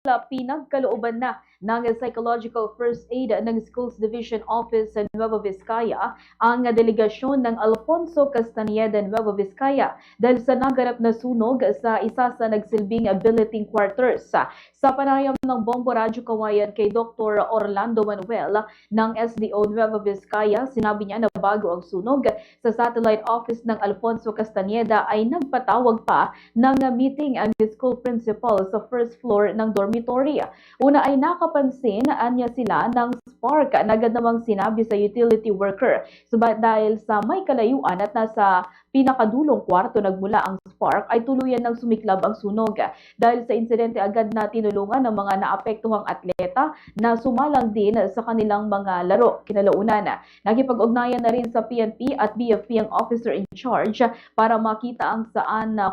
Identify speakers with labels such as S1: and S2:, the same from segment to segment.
S1: pinagkalooban na ng Psychological First Aid ng Schools Division Office sa Nueva Vizcaya ang delegasyon ng Alfonso Castañeda Nueva Vizcaya dahil sa naganap na sunog sa isa sa nagsilbing billeting quarters. Sa panayam ng Bombo Radyo Kawayan kay Dr. Orlando Manuel ng SDO Nueva Vizcaya, sinabi niya na bago ang sunog sa satellite office ng Alfonso Castañeda ay nagpatawag pa ng meeting ang school principal sa first floor ng dormitory. Una ay nakapansin anya sila ng spark na agad namang sinabi sa utility worker. Subalit dahil sa may kalayuan at nasa pinakadulong kwarto nagmula ang spark ay tuluyan ng sumiklab ang sunog. Dahil sa insidente agad na tinulungan ng mga naapektuhang atleta na sumalang din sa kanilang mga laro kinalaunan. Nakipag-ugnayan na rin sa PNP at BFP ang officer in charge para makita ang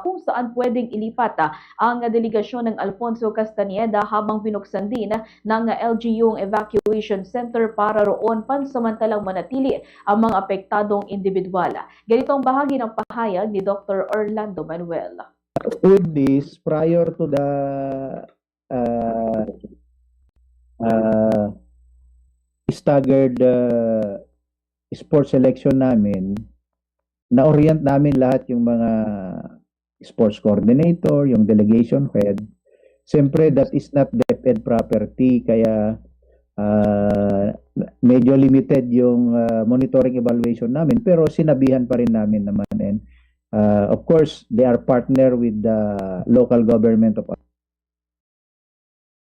S1: kung saan pwedeng ilipat ang delegasyon ng Alfonso Castañeda habang binuksan din ng LGU ang evacuation center para roon pansamantalang manatili ang mga apektadong individual. Ganito ang bahagi ng pahayag ni Dr. Orlando Manuel.
S2: With this, prior to the staggered sports selection namin, na-orient namin lahat yung mga sports coordinator, yung delegation head. Siyempre, that is not DepEd property, kaya medyo limited yung monitoring evaluation namin, pero sinabihan pa rin namin naman. And of course, they are partner with the local government of